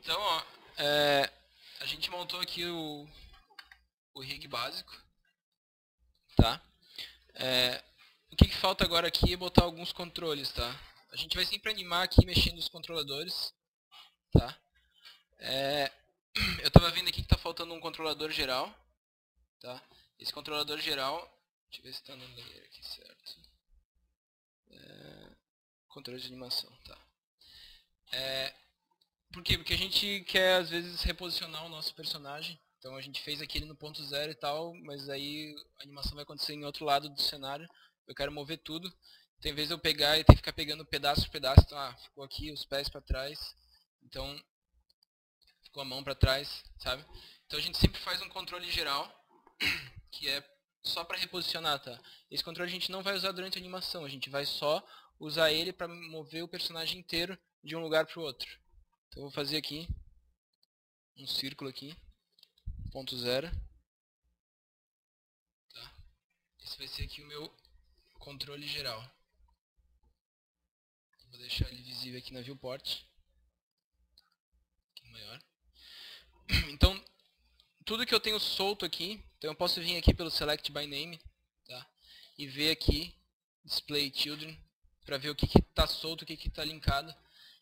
Então, ó, a gente montou aqui o rig básico, tá? O que falta agora aqui é botar alguns controles, tá? A gente vai sempre animar aqui mexendo os controladores, tá? Eu tava vendo aqui que tá faltando um controlador geral, tá? Esse controlador geral, deixa eu ver se tá no layer aqui certo. Controle de animação, tá? Por quê? Porque a gente quer às vezes reposicionar o nosso personagem. Então a gente fez aquele no ponto zero e tal, mas aí a animação vai acontecer em outro lado do cenário. Eu quero mover tudo. Então em vez de eu pegar e ter que ficar pegando pedaço por pedaço, então ficou aqui os pés para trás. Então ficou a mão para trás, sabe? Então a gente sempre faz um controle geral, que é só para reposicionar, tá? Esse controle a gente não vai usar durante a animação, a gente vai só usar ele para mover o personagem inteiro de um lugar para o outro. Então eu vou fazer aqui um círculo aqui, ponto zero. Tá? Esse vai ser aqui o meu controle geral. Vou deixar ele visível aqui na viewport. Aqui maior. Então, tudo que eu tenho solto aqui, então eu posso vir aqui pelo Select by Name, tá? E ver aqui, Display Children, para ver o que está solto, o que está linkado.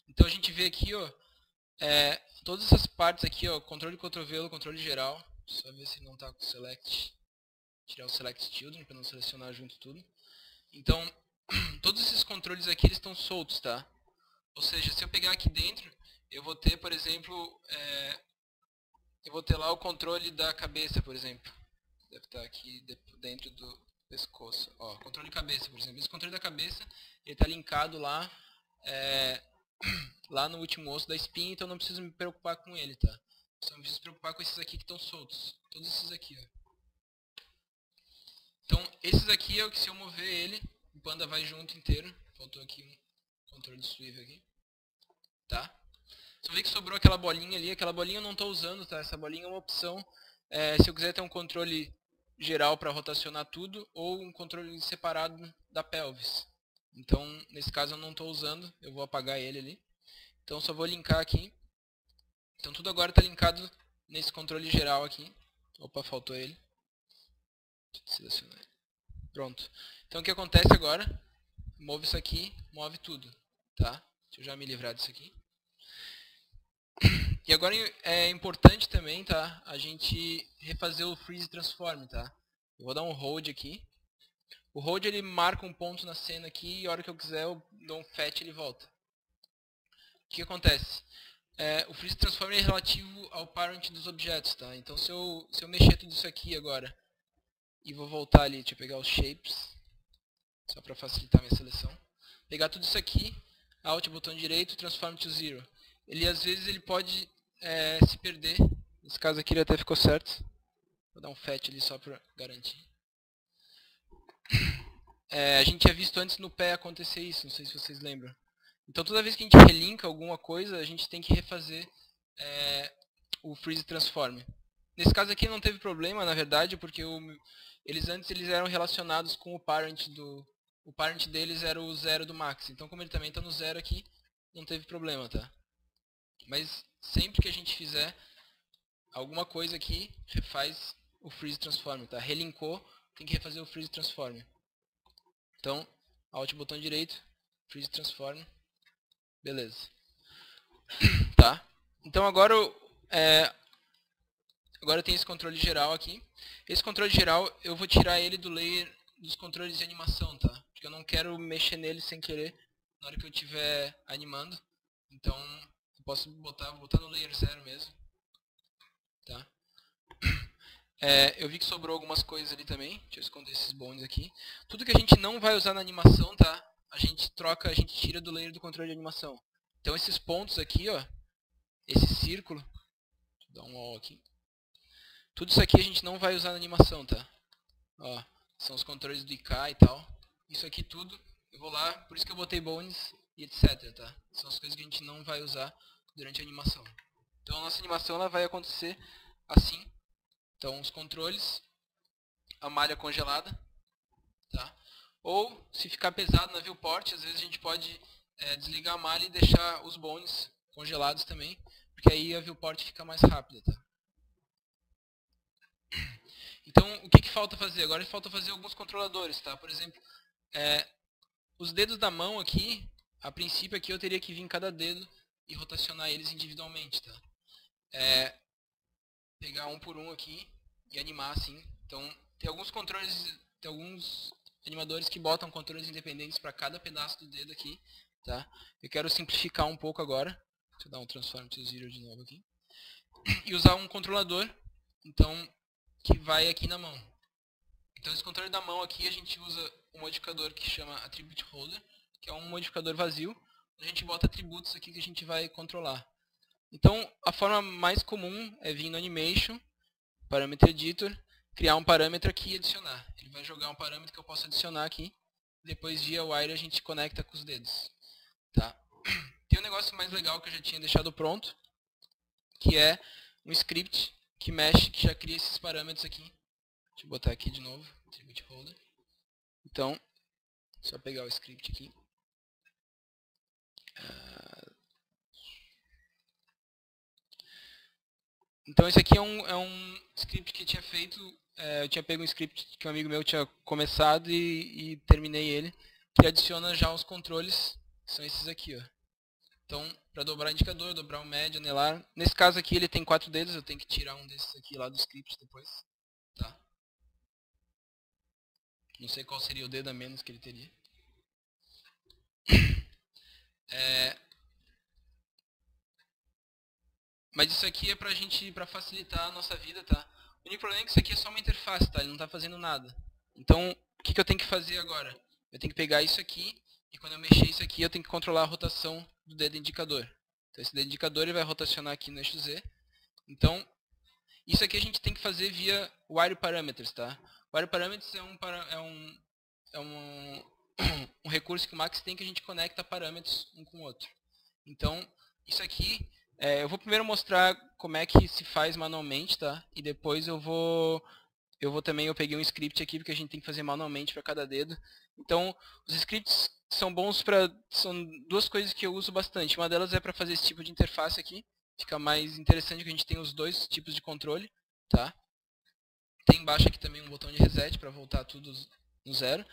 Então a gente vê aqui, ó, todas essas partes aqui, ó, controle de cotovelo, controle geral. Só ver se não está com Select. Tirar o Select Children para não selecionar junto tudo. Então, todos esses controles aqui eles estão soltos, tá? Ou seja, se eu pegar aqui dentro, eu vou ter, por exemplo, eu vou ter lá o controle da cabeça, por exemplo. Deve estar aqui dentro do pescoço. Ó, controle de cabeça, por exemplo. Esse controle da cabeça, ele está linkado lá, lá no último osso da espinha, então não preciso me preocupar com ele, tá? Só me preciso preocupar com esses aqui que estão soltos. Todos esses aqui, ó. Então, esses aqui é o que se eu mover ele, o panda vai junto inteiro. Faltou aqui um controle de swivel aqui. Tá? Só vê que sobrou aquela bolinha ali. Aquela bolinha eu não estou usando, tá? Essa bolinha é uma opção. Se eu quiser ter um controle geral para rotacionar tudo, ou um controle separado da pelvis. Então, nesse caso eu não estou usando. Eu vou apagar ele ali. Então, só vou linkar aqui. Então, tudo agora está linkado nesse controle geral aqui. Opa, faltou ele. Deixa eu selecionar ele. Pronto. Então o que acontece agora? Move isso aqui, move tudo. Tá? Deixa eu já me livrar disso aqui. E agora é importante também, tá? A gente refazer o freeze transform, tá? Eu vou dar um hold aqui. O hold ele marca um ponto na cena aqui e a hora que eu quiser eu dou um fetch e ele volta. O que acontece? O freeze transform é relativo ao parent dos objetos, tá? Então se eu mexer tudo isso aqui agora e vou voltar ali, deixa eu pegar os shapes, só para facilitar minha seleção. Pegar tudo isso aqui, Alt, botão direito, Transform to Zero. Ele às vezes ele pode se perder. Nesse caso aqui ele até ficou certo. Vou dar um fetch ali só para garantir. A gente tinha visto antes no pé acontecer isso, não sei se vocês lembram. Então toda vez que a gente relinka alguma coisa, a gente tem que refazer o Freeze Transform. Nesse caso aqui não teve problema, na verdade, porque eles antes eram relacionados com o parent o parent deles era o 0 do max. Então como ele também está no 0 aqui, não teve problema, tá? Mas sempre que a gente fizer alguma coisa aqui, refaz o freeze transform, tá? Relinkou, tem que refazer o freeze transform. Então, Alt botão direito, freeze transform, beleza. Tá? Então agora agora eu tenho esse controle geral aqui. Esse controle geral eu vou tirar ele do layer dos controles de animação, tá? Porque eu não quero mexer nele sem querer na hora que eu estiver animando. Então eu posso botar no layer 0 mesmo. Tá? Eu vi que sobrou algumas coisas ali também. Deixa eu esconder esses bones aqui. Tudo que a gente não vai usar na animação, tá? A gente tira do layer do controle de animação. Então esses pontos aqui, ó, esse círculo, deixa eu dar um all aqui. Tudo isso aqui a gente não vai usar na animação, tá? Ó, são os controles do IK e tal. Isso aqui tudo, eu vou lá, por isso que eu botei bones e etc, tá? São as coisas que a gente não vai usar durante a animação. Então a nossa animação ela vai acontecer assim. Então os controles, a malha congelada, tá? Ou se ficar pesado na viewport, às vezes a gente pode desligar a malha e deixar os bones congelados também. porque aí a viewport fica mais rápida, tá? Então, o que falta fazer? Agora falta fazer alguns controladores, tá? Por exemplo, os dedos da mão aqui, a princípio aqui eu teria que vir em cada dedo e rotacionar eles individualmente, tá? Pegar um por um aqui e animar assim. Então, tem alguns controles, tem alguns animadores que botam controles independentes para cada pedaço do dedo aqui, tá? Eu quero simplificar um pouco agora. Deixa eu dar um transform to zero de novo aqui. E usar um controlador, então, que vai aqui na mão. Então, esse controle da mão aqui, a gente usa um modificador que chama Attribute Holder, que é um modificador vazio. A gente bota atributos aqui que a gente vai controlar. Então, a forma mais comum é vir no Animation, Parameter Editor, criar um parâmetro aqui e adicionar. Ele vai jogar um parâmetro que eu posso adicionar aqui. Depois, via Wire, a gente conecta com os dedos. Tá? Tem um negócio mais legal que eu já tinha deixado pronto, que é um script que mexe, que já cria esses parâmetros aqui. Deixa eu botar aqui de novo, Attribute Holder. Então, só pegar o script aqui. Então esse aqui é um script que eu tinha feito, eu tinha pego um script que um amigo meu tinha começado e terminei ele, que adiciona já os controles, que são esses aqui, ó. Então, para dobrar indicador, dobrar o médio, anelar. Nesse caso aqui ele tem 4 dedos, eu tenho que tirar um desses aqui lá do script depois. Tá. Não sei qual seria o dedo a menos que ele teria. Mas isso aqui é pra facilitar a nossa vida, tá? O único problema é que isso aqui é só uma interface, tá? Ele não tá fazendo nada. Então, o que eu tenho que fazer agora? Eu tenho que pegar isso aqui, e quando eu mexer isso aqui, eu tenho que controlar a rotação do dedo indicador. Então, esse dedo indicador ele vai rotacionar aqui no eixo Z. Então, isso aqui a gente tem que fazer via Wire Parameters, tá? Wire Parameters é um recurso que o Max tem que a gente conecta parâmetros um com o outro. Então, isso aqui, eu vou primeiro mostrar como é que se faz manualmente, tá? E depois eu peguei um script aqui, porque a gente tem que fazer manualmente para cada dedo. Então, os scripts são bons são duas coisas que eu uso bastante. Uma delas é para fazer esse tipo de interface aqui. Fica mais interessante que a gente tem os dois tipos de controle, tá? Tem embaixo aqui também um botão de reset para voltar tudo no zero.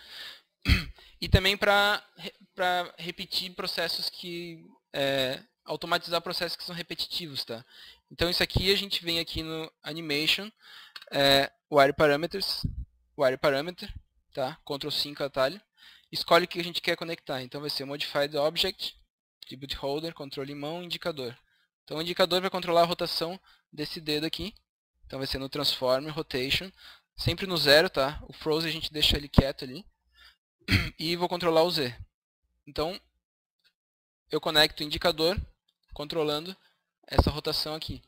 E também para repetir processos automatizar processos que são repetitivos, tá? Então isso aqui a gente vem aqui no Animation, Wire Parameters, Wire Parameter, tá? Ctrl 5 atalho. Escolhe o que a gente quer conectar. Então vai ser Modified Object, Attribute Holder, controle mão, indicador. Então o indicador vai controlar a rotação desse dedo aqui. Então vai ser no Transform, Rotation, sempre no zero, tá? O Froze a gente deixa ele quieto ali. E vou controlar o Z. Então, eu conecto o indicador, controlando essa rotação aqui.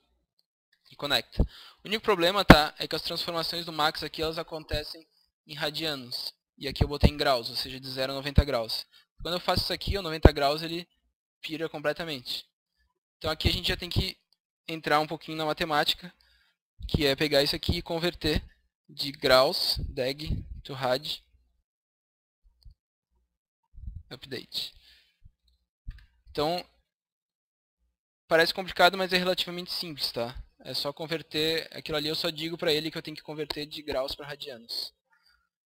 E conecta. O único problema, tá, é que as transformações do Max aqui, elas acontecem em radianos. E aqui eu botei em graus, ou seja, de 0 a 90 graus. Quando eu faço isso aqui, o 90 graus, ele pira completamente. Então aqui a gente já tem que entrar um pouquinho na matemática, que é pegar isso aqui e converter de graus, deg, to rad, update. Então, parece complicado, mas é relativamente simples, tá? É só converter, aquilo ali eu só digo para ele que eu tenho que converter de graus para radianos.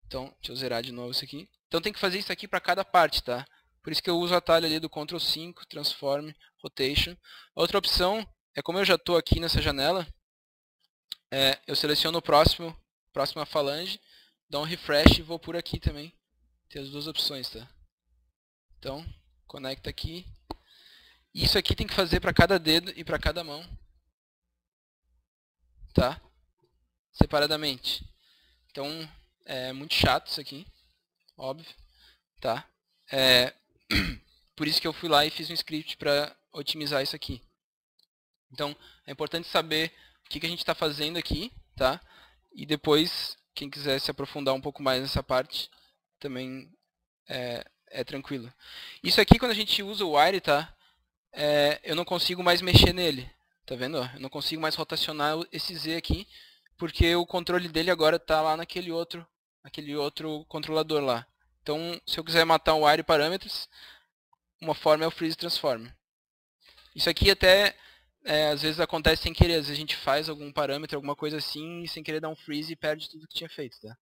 Então, deixa eu zerar de novo isso aqui. Então tem que fazer isso aqui para cada parte, tá? Por isso que eu uso o atalho ali do Ctrl 5, Transform, Rotation. A outra opção é, como eu já estou aqui nessa janela, eu seleciono o próxima falange, dou um refresh e vou por aqui também. Tem as duas opções, tá? Então, conecta aqui. Isso aqui tem que fazer para cada dedo e para cada mão, tá? Separadamente. Então, é muito chato isso aqui, óbvio, tá? Por isso que eu fui lá e fiz um script para otimizar isso aqui. Então, é importante saber o que a gente está fazendo aqui, tá? E depois, quem quiser se aprofundar um pouco mais nessa parte, também é tranquilo. Isso aqui, quando a gente usa o Wire, tá? Eu não consigo mais mexer nele. Tá vendo? Eu não consigo mais rotacionar esse Z aqui, porque o controle dele agora está lá naquele outro controlador lá. Então, se eu quiser matar o Wire Parameters, uma forma é o Freeze Transform. Isso aqui até às vezes acontece sem querer, às vezes a gente faz algum parâmetro, alguma coisa assim, e sem querer dar um freeze e perde tudo que tinha feito, tá?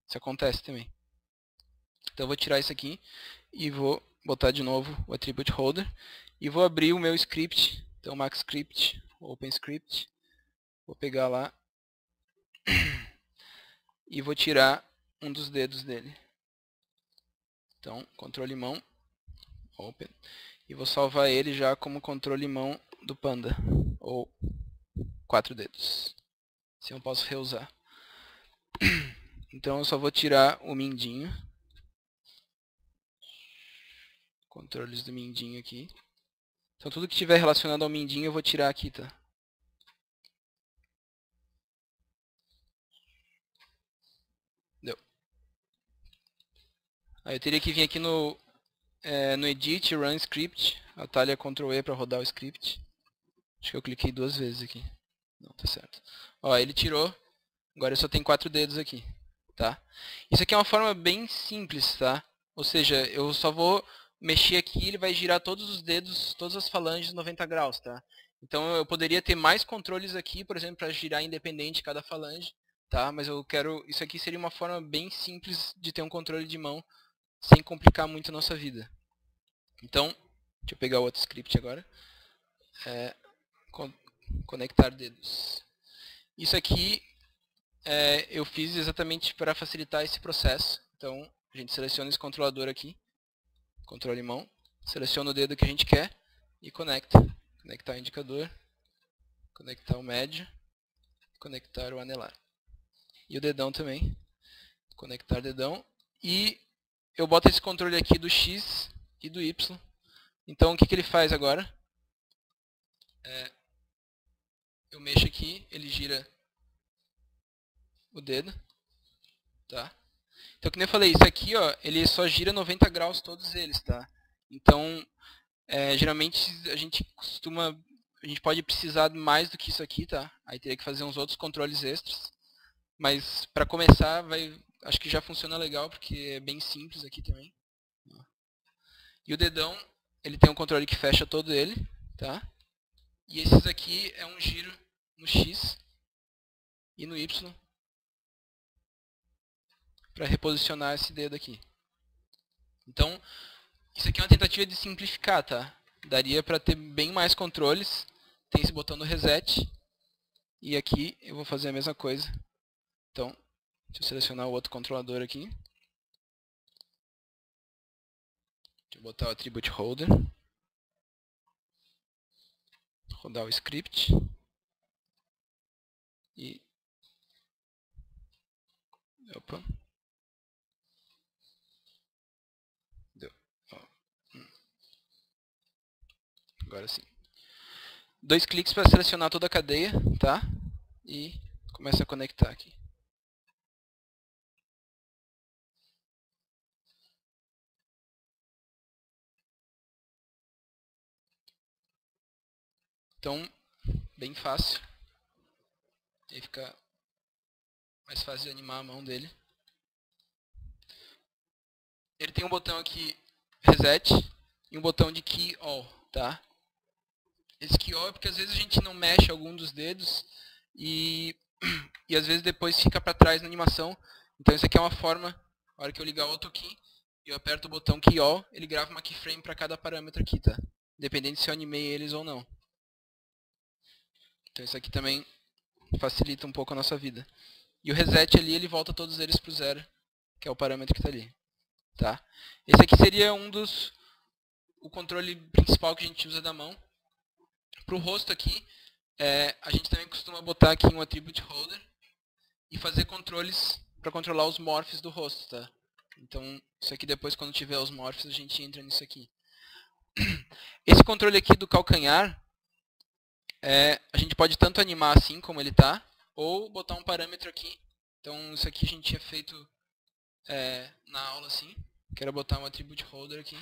Isso acontece também. Então eu vou tirar isso aqui e vou botar de novo o attribute holder e vou abrir o meu script, então max script, open script, vou pegar lá e vou tirar um dos dedos dele. Então, controle mão, open, e vou salvar ele já como controle mão do panda, ou 4 dedos. Assim eu posso reusar. Então eu só vou tirar o mindinho. Controles do mindinho aqui. Então tudo que estiver relacionado ao mindinho eu vou tirar aqui, tá? Deu. Aí eu teria que vir aqui no edit, run script, atalha Ctrl E para rodar o script. Acho que eu cliquei 2 vezes aqui. Não, tá certo. Ó, ele tirou. Agora eu só tenho 4 dedos aqui, tá? Isso aqui é uma forma bem simples, tá? Ou seja, eu só vou mexer aqui, ele vai girar todos os dedos, todas as falanges 90 graus, tá? Então eu poderia ter mais controles aqui, por exemplo, para girar independente cada falange, tá? Mas eu quero, isso aqui seria uma forma bem simples de ter um controle de mão sem complicar muito a nossa vida. Então, deixa eu pegar o outro script agora. Conectar dedos. Isso aqui eu fiz exatamente para facilitar esse processo. Então, a gente seleciona esse controlador aqui, controle mão, seleciona o dedo que a gente quer e conecta. Conectar o indicador, conectar o médio, conectar o anelar. E o dedão também, conectar dedão. E eu boto esse controle aqui do X e do Y. Então, o que ele faz agora? Eu mexo aqui, ele gira o dedo, tá? Então, como eu falei, isso aqui, ó, ele só gira 90 graus todos eles, tá? Então, geralmente a gente pode precisar mais do que isso aqui, tá? Aí teria que fazer uns outros controles extras. Mas para começar, acho que já funciona legal, porque é bem simples aqui também. E o dedão, ele tem um controle que fecha todo ele, tá? E esses aqui é um giro no X e no Y para reposicionar esse dedo aqui. Então, isso aqui é uma tentativa de simplificar, tá? Daria para ter bem mais controles. Tem esse botão do reset. E aqui eu vou fazer a mesma coisa. Então, deixa eu selecionar o outro controlador aqui. Deixa eu botar o attribute holder. Rodar o script. E... Opa. Deu. Agora sim. 2 cliques para selecionar toda a cadeia, tá? E começa a conectar aqui. Então, bem fácil. Aí fica mais fácil de animar a mão dele. Ele tem um botão aqui, reset, e um botão de key all, tá? Esse key all é porque às vezes a gente não mexe algum dos dedos e às vezes depois fica para trás na animação. Então isso aqui é uma forma, na hora que eu ligar o AutoKey, eu aperto o botão Key All, ele grava uma keyframe para cada parâmetro aqui, tá? Independente se eu animei eles ou não. Então isso aqui também facilita um pouco a nossa vida. E o reset ali, ele volta todos eles para o zero, que é o parâmetro que está ali. Tá? Esse aqui seria o controle principal que a gente usa da mão. Para o rosto aqui, a gente também costuma botar aqui um attribute holder e fazer controles para controlar os morphs do rosto, tá? Então, isso aqui depois, quando tiver os morphs, a gente entra nisso aqui. Esse controle aqui do calcanhar, a gente pode tanto animar assim como ele está, ou botar um parâmetro aqui. Então, isso aqui a gente tinha feito na aula assim. Quero botar um attribute holder aqui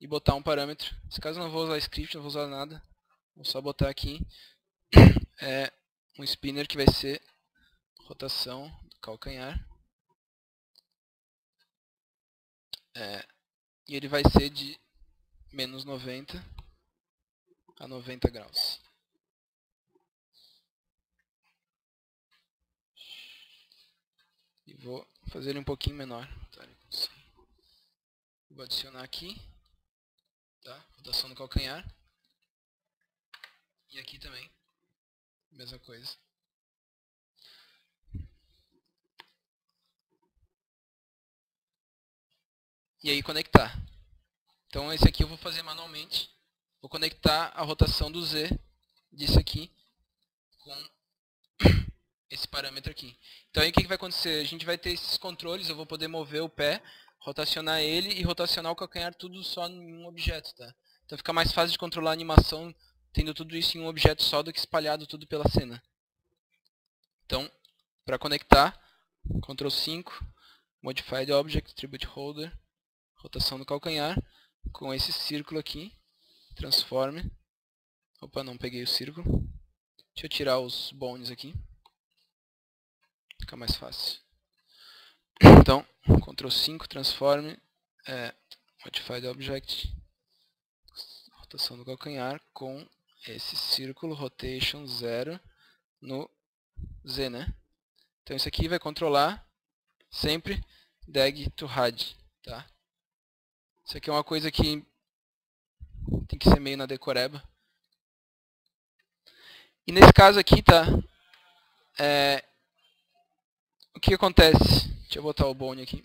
e botar um parâmetro. Nesse caso eu não vou usar script, não vou usar nada. Vou só botar aqui um spinner que vai ser rotação do calcanhar. E ele vai ser de menos 90 a 90 graus. E vou fazer ele um pouquinho menor. Tá? Vou adicionar aqui. Tá? Rotação do calcanhar. E aqui também. Mesma coisa. E aí conectar. Então esse aqui eu vou fazer manualmente. Vou conectar a rotação do Z disso aqui com esse parâmetro aqui. Então aí o que vai acontecer? A gente vai ter esses controles, eu vou poder mover o pé, rotacionar ele e rotacionar o calcanhar tudo só em um objeto. Tá? Então fica mais fácil de controlar a animação tendo tudo isso em um objeto só do que espalhado tudo pela cena. Então, para conectar, Ctrl 5, Modified Object, Attribute Holder, rotação do calcanhar, com esse círculo aqui, transforme. Opa, não peguei o círculo. Deixa eu tirar os bones aqui. Fica mais fácil. Então, Ctrl 5, transforme, Modified Object, rotação do calcanhar, com esse círculo, Rotation 0 no Z, né? Então isso aqui vai controlar sempre Drag to Hide, tá? Isso aqui é uma coisa que tem que ser meio na decoreba. E nesse caso aqui, tá? O que acontece? Deixa eu botar o bone aqui.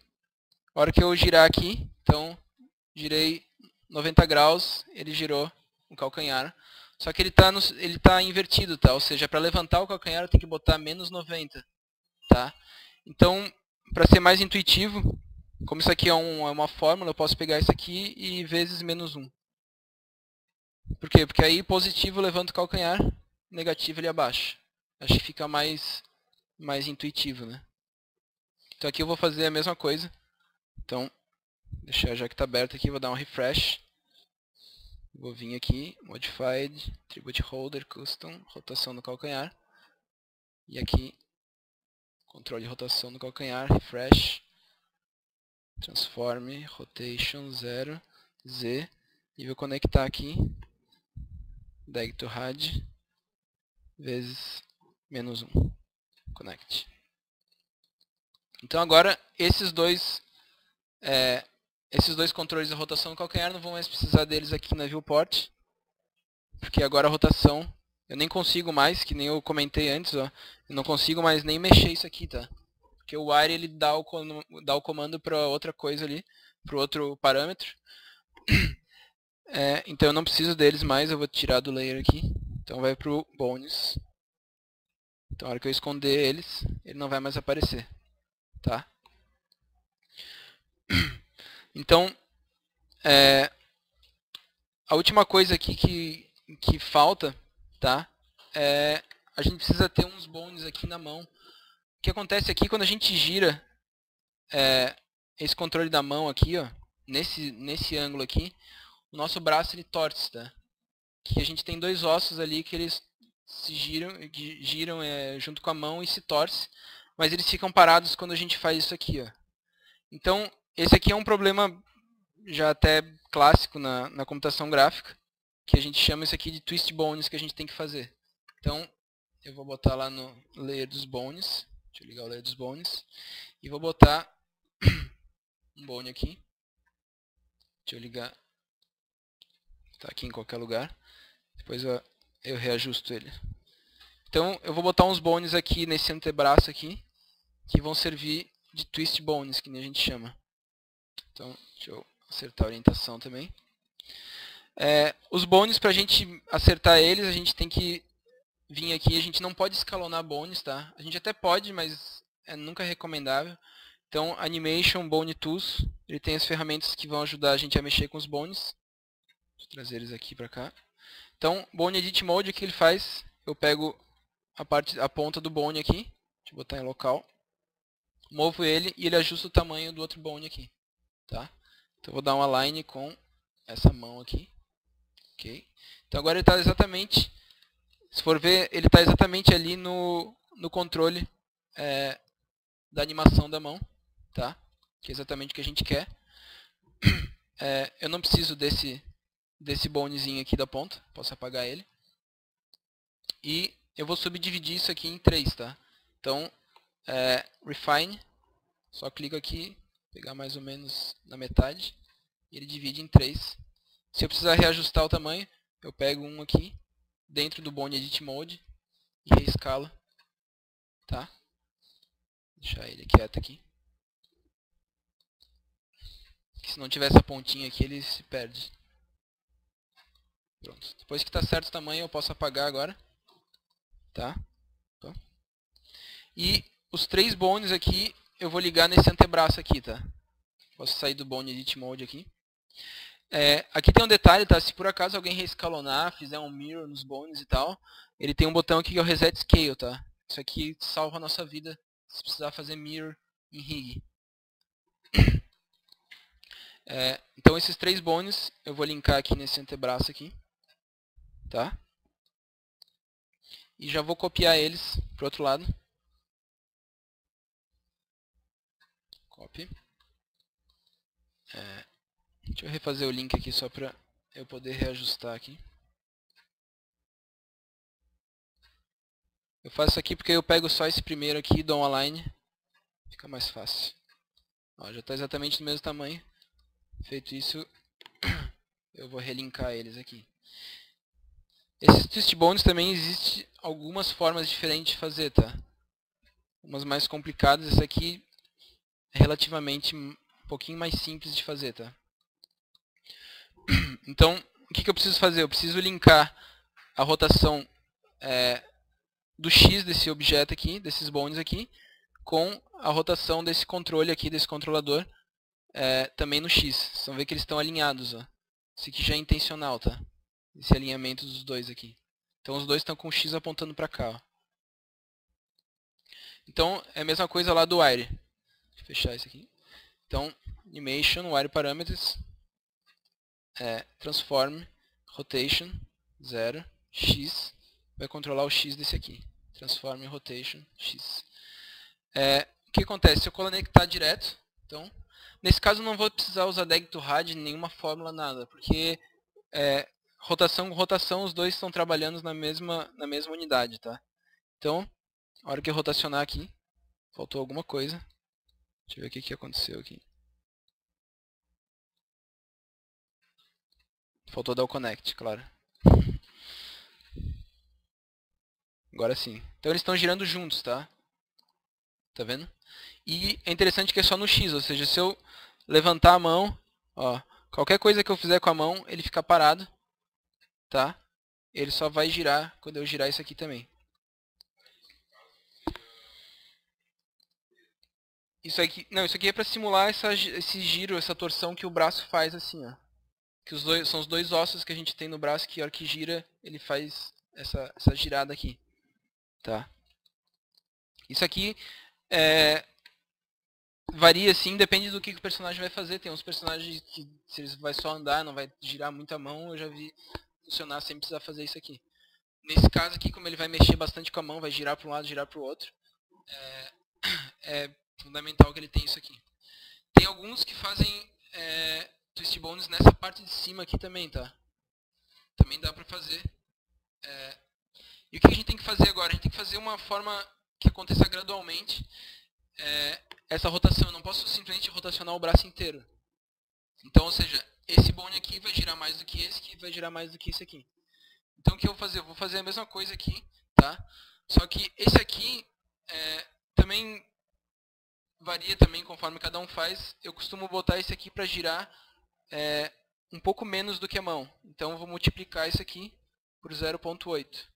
A hora que eu girar aqui, então, girei 90 graus, ele girou o calcanhar. Só que ele tá invertido, tá? Ou seja, para levantar o calcanhar eu tenho que botar menos 90, tá? Então, para ser mais intuitivo, como isso aqui é uma fórmula, eu posso pegar isso aqui e vezes menos 1. Por quê? Porque aí positivo levanta o calcanhar, negativo ele abaixa. Acho que fica mais intuitivo, né? Então aqui eu vou fazer a mesma coisa. Então, deixar já que está aberto aqui, vou dar um refresh. Vou vir aqui, Modified, Attribute Holder, Custom, rotação do calcanhar. E aqui, controle de rotação do calcanhar, refresh. Transforme, Rotation 0, Z. E vou conectar aqui, Drag to Hide, vezes menos 1. Connect. Então agora, esses dois controles da rotação do calcanhar não vão mais precisar deles aqui na viewport, porque agora a rotação, eu nem consigo mais, que nem eu comentei antes, ó, eu não consigo mais nem mexer isso aqui, tá? Porque o wire ele dá o comando para outra coisa ali, para outro parâmetro. Então eu não preciso deles mais, eu vou tirar do layer aqui. Então vai para o bones. Então na hora que eu esconder eles, ele não vai mais aparecer, tá? Então, a última coisa aqui que falta, tá? A gente precisa ter uns bones aqui na mão. O que acontece aqui quando a gente gira esse controle da mão aqui, ó, nesse ângulo aqui, o nosso braço ele torce, tá? Que a gente tem dois ossos ali que eles se giram junto com a mão e se torce, mas eles ficam parados quando a gente faz isso aqui, ó. Então, esse aqui é um problema já até clássico na computação gráfica, que a gente chama isso aqui de twist bones que a gente tem que fazer. Então, eu vou botar lá no layer dos bones, deixa eu ligar o layer dos bones, e vou botar um bone aqui, deixa eu ligar, está aqui em qualquer lugar, depois eu reajusto ele. Então, eu vou botar uns bones aqui nesse antebraço aqui, que vão servir de twist bones, que nem a gente chama. Então, deixa eu acertar a orientação também. Os bones, para a gente acertar eles, a gente tem que vir aqui. A gente não pode escalonar bones, tá? A gente até pode, mas é nunca recomendável. Então, Animation Bone Tools, ele tem as ferramentas que vão ajudar a gente a mexer com os bones. Deixa eu trazer eles aqui para cá. Então, Bone Edit Mode, o que ele faz? Eu pego a ponta do bone aqui, deixa eu botar em local, movo ele e ele ajusta o tamanho do outro bone aqui, tá? Então, eu vou dar um align com essa mão aqui, ok? Então, agora ele está exatamente, se for ver, ele está exatamente ali no controle da animação da mão, tá? Que é exatamente o que a gente quer. Eu não preciso desse bonezinho aqui da ponta, posso apagar ele. E eu vou subdividir isso aqui em 3, tá? Então, Refine, Só clico aqui, pegar mais ou menos na metade, e ele divide em 3. Se eu precisar reajustar o tamanho, eu pego um aqui, dentro do Bone Edit Mode, e reescalo. Tá? Deixar ele quieto aqui. Que se não tiver essa pontinha aqui, ele se perde. Pronto. Depois que está certo o tamanho, eu posso apagar agora. Tá? E os 3 bones aqui, eu vou ligar nesse antebraço aqui, tá? Posso sair do Bone Edit Mode aqui. Aqui tem um detalhe, tá? Se por acaso alguém reescalonar, fizer um mirror nos bones e tal, ele tem um botão aqui que é o Reset Scale, tá? Isso aqui salva a nossa vida se precisar fazer mirror em rig. Então esses 3 bones eu vou linkar aqui nesse antebraço aqui, tá? E já vou copiar eles para o outro lado. Copy. Deixa eu refazer o link aqui só para eu poder reajustar aqui. Eu faço isso aqui porque eu pego só esse primeiro aqui e dou um align. Fica mais fácil. Ó, já está exatamente do mesmo tamanho. Feito isso, eu vou relinkar eles aqui. Esses twist bones também existem algumas formas diferentes de fazer, tá? Umas mais complicadas, essa aqui é relativamente um pouquinho mais simples de fazer, tá? Então, o que eu preciso fazer? Eu preciso linkar a rotação do X desse objeto aqui, desses bones aqui, com a rotação desse controle aqui, desse controlador, também no X. Vocês vão ver que eles estão alinhados, ó. Isso aqui já é intencional, tá? Esse alinhamento dos dois aqui. Então os dois estão com o X apontando para cá, ó. Então é a mesma coisa lá do Wire. Deixa eu fechar isso aqui. Então, Animation, Wire Parameters, Transform, Rotation, 0, X, vai controlar o X desse aqui. Transform, Rotation, X. O que acontece? Se eu conectar direto, então, nesse caso não vou precisar usar DAG to Rad, nenhuma fórmula, nada, porque rotação com rotação, os dois estão trabalhando na mesma unidade, tá? Então, a hora que eu rotacionar aqui, faltou alguma coisa. Deixa eu ver o que aconteceu aqui. Faltou dar o connect, claro. Agora sim. Então eles estão girando juntos, tá? Tá vendo? E é interessante que é só no X, ou seja, se eu levantar a mão, ó, qualquer coisa que eu fizer com a mão, ele fica parado, tá? Ele só vai girar quando eu girar isso aqui também. Isso aqui é para simular esse giro, essa torção que o braço faz assim, ó. Que são os dois ossos que a gente tem no braço que a hora que gira, ele faz essa girada aqui, tá? Isso aqui varia assim, depende do que o personagem vai fazer. Tem uns personagens que se eles vai só andar, não vai girar muito a mão, eu já vi funcionar sem precisar fazer isso aqui. Nesse caso aqui, como ele vai mexer bastante com a mão, vai girar para um lado, girar para o outro, é fundamental que ele tenha isso aqui. Tem alguns que fazem twist bones nessa parte de cima aqui também, tá? Também dá para fazer. E o que a gente tem que fazer agora? A gente tem que fazer uma forma que aconteça gradualmente essa rotação. Eu não posso simplesmente rotacionar o braço inteiro. Então, ou seja, esse bone aqui vai girar mais do que esse, que vai girar mais do que esse aqui. Então o que eu vou fazer? Eu vou fazer a mesma coisa aqui, tá? Só que esse aqui também varia também conforme cada um faz. Eu costumo botar esse aqui para girar um pouco menos do que a mão. Então eu vou multiplicar isso aqui por 0,8.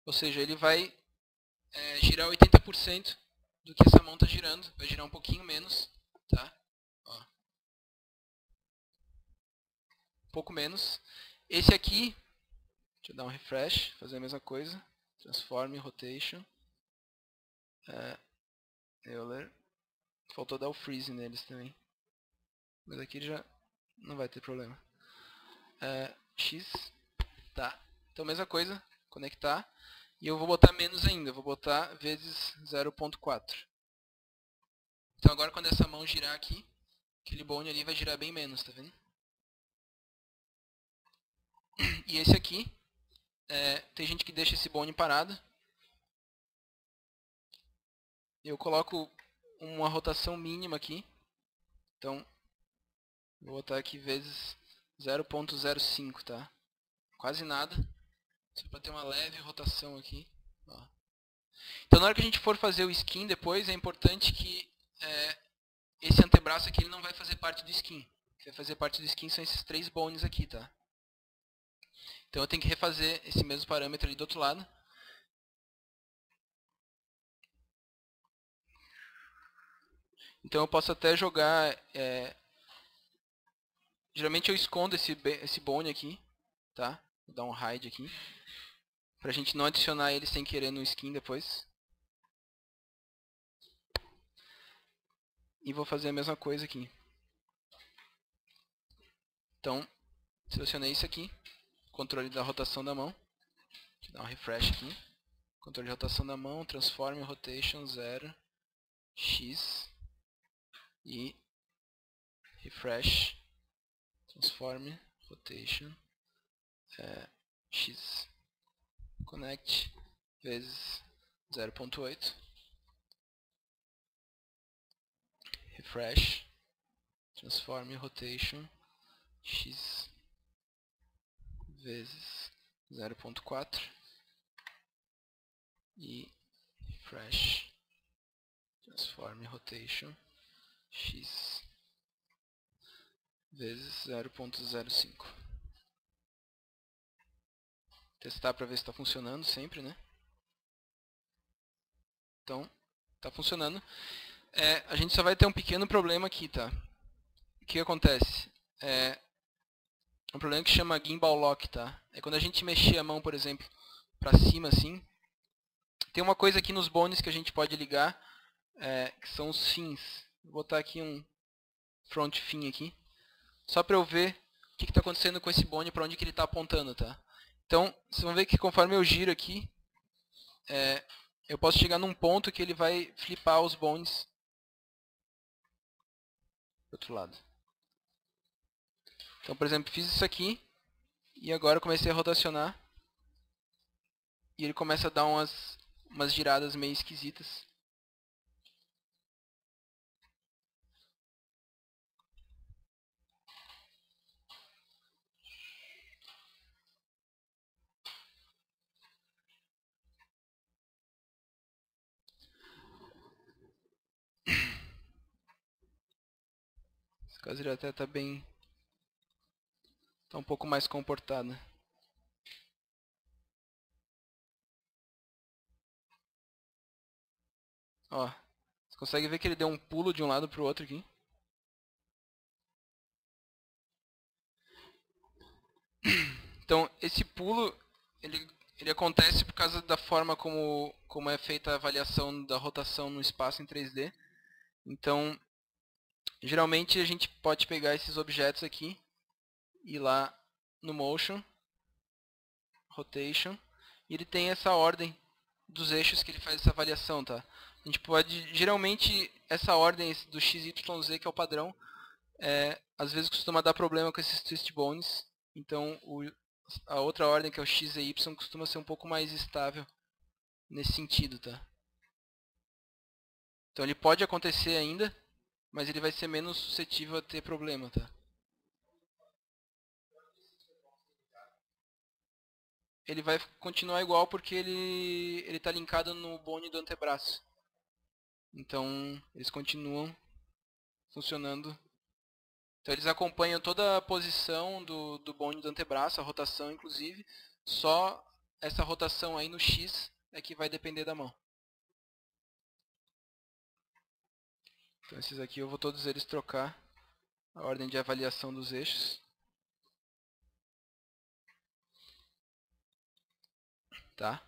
Ou seja, ele vai girar 80% do que essa mão está girando. Vai girar um pouquinho menos, tá? Ó. Um pouco menos. Esse aqui, deixa eu dar um refresh, fazer a mesma coisa. Transform, Rotation. Euler. Faltou dar o freeze neles também. Mas aqui já não vai ter problema. X. Tá. Então mesma coisa. Conectar. E eu vou botar menos ainda. Eu vou botar vezes 0,4. Então agora quando essa mão girar aqui, aquele bone ali vai girar bem menos, tá vendo? E esse aqui, tem gente que deixa esse bone parado. Eu coloco uma rotação mínima aqui. Então, vou botar aqui vezes 0.05, tá? Quase nada. Só para ter uma leve rotação aqui. Ó. Então, na hora que a gente for fazer o skin depois, é importante que esse antebraço aqui ele não vai fazer parte do skin. O que vai fazer parte do skin são esses 3 bones aqui, tá? Então eu tenho que refazer esse mesmo parâmetro ali do outro lado. Então eu posso até jogar... Geralmente eu escondo esse bone aqui, tá? Vou dar um hide aqui. Pra gente não adicionar ele sem querer no skin depois. E vou fazer a mesma coisa aqui. Então, selecionei isso aqui. Controle da rotação da mão. Deixa eu dar um refresh aqui. Controle de rotação da mão, transform rotation 0, x. E refresh, transform rotation x. Connect vezes 0.8. Refresh, transform rotation x vezes 0.4 e refresh, transform rotation x vezes 0.05. Testar para ver se está funcionando sempre, né? Então, está funcionando. A gente só vai ter um pequeno problema aqui, tá? O que acontece? Um problema que chama gimbal lock, tá? É quando a gente mexer a mão, por exemplo, para cima assim, tem uma coisa aqui nos bones que a gente pode ligar, que são os fins. Vou botar aqui um front fin aqui, só para eu ver o que está acontecendo com esse bone, para onde que ele está apontando, tá? Então, vocês vão ver que conforme eu giro aqui, eu posso chegar num ponto que ele vai flipar os bones do outro lado. Então, por exemplo, fiz isso aqui e agora comecei a rotacionar e ele começa a dar umas giradas meio esquisitas. Nesse caso ele até está bem... Está um pouco mais comportado. Ó, você consegue ver que ele deu um pulo de um lado para o outro aqui. Então, esse pulo, ele acontece por causa da forma como é feita a avaliação da rotação no espaço em 3D. Então, geralmente a gente pode pegar esses objetos aqui, ir lá no Motion, Rotation, e ele tem essa ordem dos eixos que ele faz essa avaliação, tá? A gente pode, geralmente, essa ordem do XYZ, que é o padrão, às vezes costuma dar problema com esses twist bones. Então, a outra ordem, que é o X e Y, costuma ser um pouco mais estável nesse sentido, tá? Então, ele pode acontecer ainda, mas ele vai ser menos suscetível a ter problema, tá? Ele vai continuar igual porque ele está linkado no bone do antebraço. Então, eles continuam funcionando. Então, eles acompanham toda a posição do bone do antebraço, a rotação inclusive. Só essa rotação aí no X é que vai depender da mão. Então, esses aqui eu vou todos eles trocar a ordem de avaliação dos eixos. Tá?